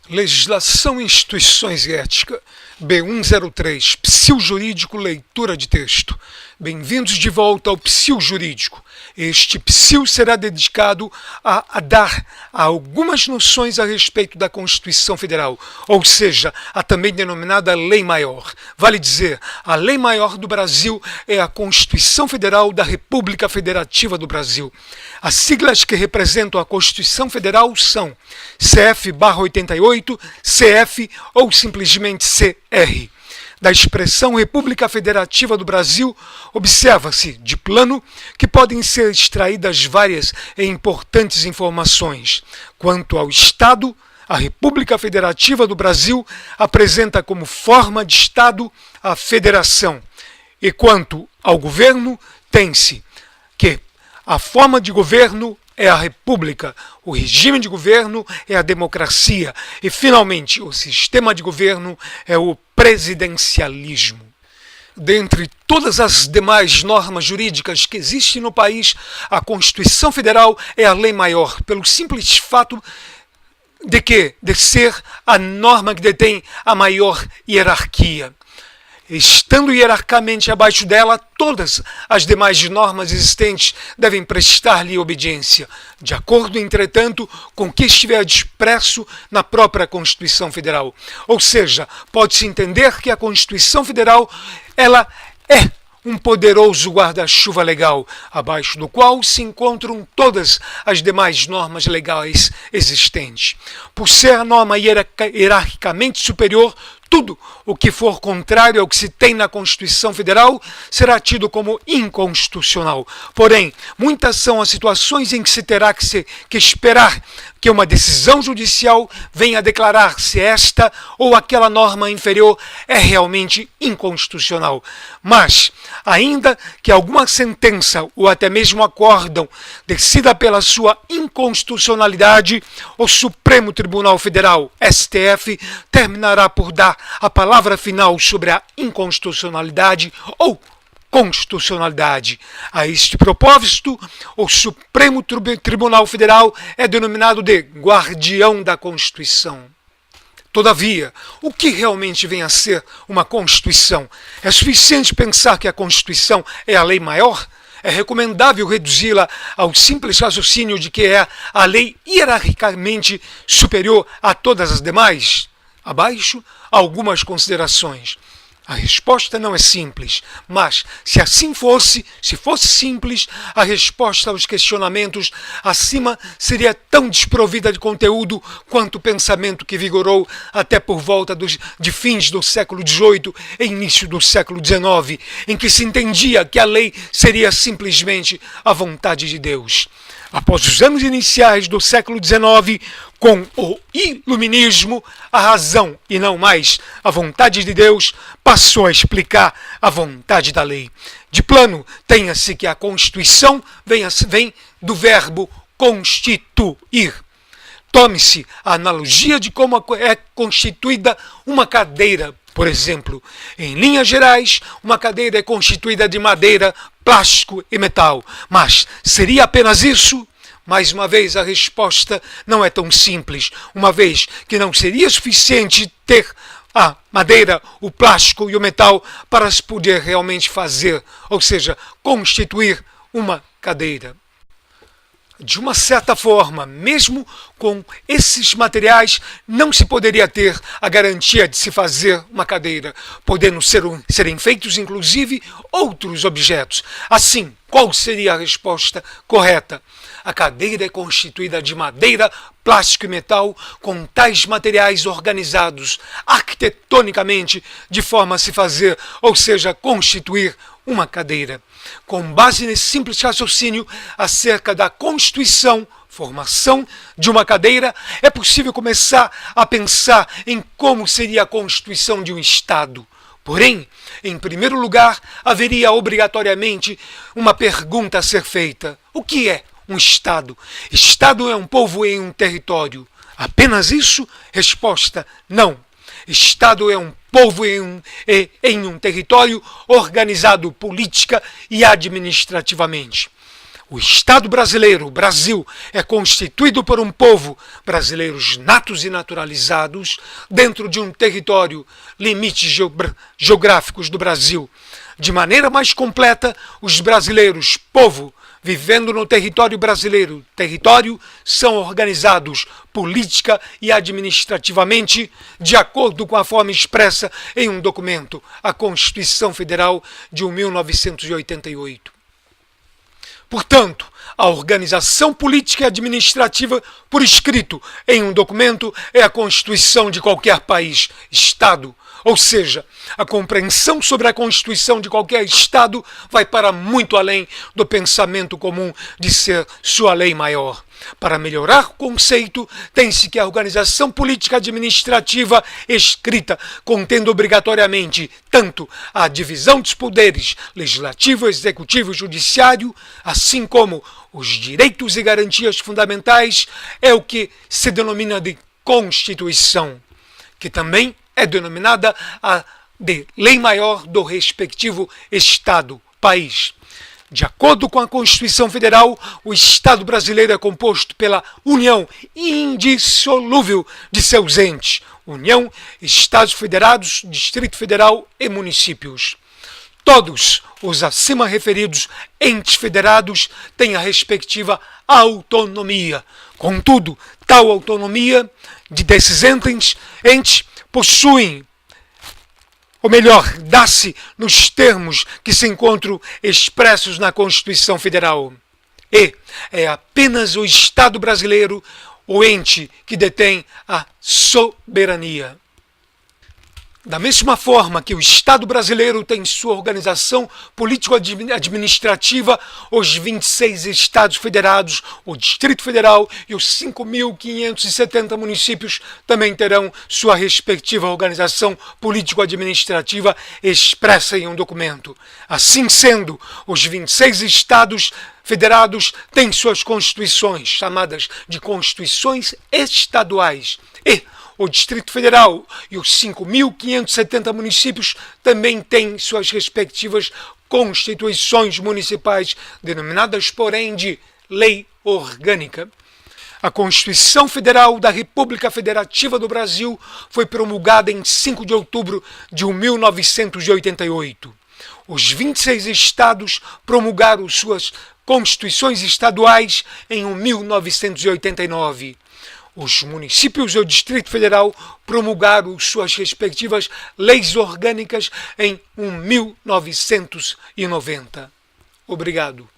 Legislação, Instituições e Ética, B103, Psil Jurídico, leitura de texto. Bem-vindos de volta ao Psil Jurídico. Este Psil será dedicado a dar algumas noções a respeito da Constituição Federal, ou seja, a também denominada Lei Maior. Vale dizer, a Lei Maior do Brasil é a Constituição Federal da República Federativa do Brasil. As siglas que representam a Constituição Federal são CF/88, CF ou simplesmente CR. Da expressão República Federativa do Brasil, observa-se, de plano, que podem ser extraídas várias e importantes informações. Quanto ao Estado, a República Federativa do Brasil apresenta como forma de Estado a federação. E quanto ao governo, tem-se que a forma de governo é a república, o regime de governo é a democracia e, finalmente, o sistema de governo é o presidencialismo. Dentre todas as demais normas jurídicas que existem no país, a Constituição Federal é a lei maior, pelo simples fato de ser a norma que detém a maior hierarquia. Estando hierarquicamente abaixo dela, todas as demais normas existentes devem prestar-lhe obediência, de acordo, entretanto, com o que estiver expresso na própria Constituição Federal. Ou seja, pode-se entender que a Constituição Federal ela é um poderoso guarda-chuva legal, abaixo do qual se encontram todas as demais normas legais existentes. Por ser a norma hierarquicamente superior, tudo o que for contrário ao que se tem na Constituição Federal será tido como inconstitucional. Porém, muitas são as situações em que se terá que esperar que uma decisão judicial venha declarar se esta ou aquela norma inferior é realmente inconstitucional. Mas, ainda que alguma sentença ou até mesmo acórdão decida pela sua inconstitucionalidade, o Supremo Tribunal Federal, STF, terminará por dar a palavra final sobre a inconstitucionalidade ou constitucionalidade. A este propósito, o Supremo Tribunal Federal é denominado de guardião da Constituição. Todavia, o que realmente vem a ser uma Constituição? É suficiente pensar que a Constituição é a lei maior? É recomendável reduzi-la ao simples raciocínio de que é a lei hierarquicamente superior a todas as demais? Abaixo, algumas considerações. A resposta não é simples, mas se assim fosse, se fosse simples, a resposta aos questionamentos acima seria tão desprovida de conteúdo quanto o pensamento que vigorou até por volta de fins do século XVIII e início do século XIX, em que se entendia que a lei seria simplesmente a vontade de Deus. Após os anos iniciais do século XIX, com o iluminismo, a razão, e não mais a vontade de Deus, passou a explicar a vontade da lei. De plano, tenha-se que a Constituição vem do verbo constituir. Tome-se a analogia de como é constituída uma cadeira. Por exemplo, em linhas gerais, uma cadeira é constituída de madeira, plástico e metal. Mas seria apenas isso? Mais uma vez, a resposta não é tão simples, uma vez que não seria suficiente ter a madeira, o plástico e o metal para se poder realmente fazer, ou seja, constituir uma cadeira. De uma certa forma, mesmo com esses materiais, não se poderia ter a garantia de se fazer uma cadeira, podendo serem feitos, inclusive, outros objetos. Assim, qual seria a resposta correta? A cadeira é constituída de madeira, plástico e metal, com tais materiais organizados arquitetonicamente de forma a se fazer, ou seja, constituir uma cadeira. Com base nesse simples raciocínio acerca da constituição, formação de uma cadeira, é possível começar a pensar em como seria a constituição de um Estado. Porém, em primeiro lugar, haveria obrigatoriamente uma pergunta a ser feita. O que é um Estado? Estado é um povo em um território. Apenas isso? Resposta: não. Estado é um povo em um território organizado política e administrativamente. O Estado brasileiro, o Brasil, é constituído por um povo, brasileiros natos e naturalizados, dentro de um território, limites geográficos do Brasil. De maneira mais completa, os brasileiros, povo, vivendo no território brasileiro, são organizados política e administrativamente de acordo com a forma expressa em um documento, a Constituição Federal de 1988. Portanto, a organização política e administrativa por escrito em um documento é a Constituição de qualquer país, Estado. Ou seja, a compreensão sobre a Constituição de qualquer Estado vai para muito além do pensamento comum de ser sua lei maior. Para melhorar o conceito, tem-se que a organização política administrativa escrita, contendo obrigatoriamente tanto a divisão dos poderes legislativo, executivo e judiciário, assim como os direitos e garantias fundamentais, é o que se denomina de Constituição, que também é denominada a de lei maior do respectivo Estado, país. De acordo com a Constituição Federal, o Estado brasileiro é composto pela união indissolúvel de seus entes, União, Estados Federados, Distrito Federal e municípios. Todos os acima referidos entes federados têm a respectiva autonomia. Contudo, tal autonomia desses entes possuem, ou melhor, dá-se nos termos que se encontram expressos na Constituição Federal. E é apenas o Estado brasileiro o ente que detém a soberania. Da mesma forma que o Estado brasileiro tem sua organização político-administrativa, os 26 Estados Federados, o Distrito Federal e os 5.570 municípios também terão sua respectiva organização político-administrativa expressa em um documento. Assim sendo, os 26 Estados Federados têm suas constituições, chamadas de constituições estaduais, e o Distrito Federal e os 5.570 municípios também têm suas respectivas constituições municipais, denominadas, porém, de lei orgânica. A Constituição Federal da República Federativa do Brasil foi promulgada em 5 de outubro de 1988. Os 26 estados promulgaram suas constituições estaduais em 1989. Os municípios e o Distrito Federal promulgaram suas respectivas leis orgânicas em 1990. Obrigado.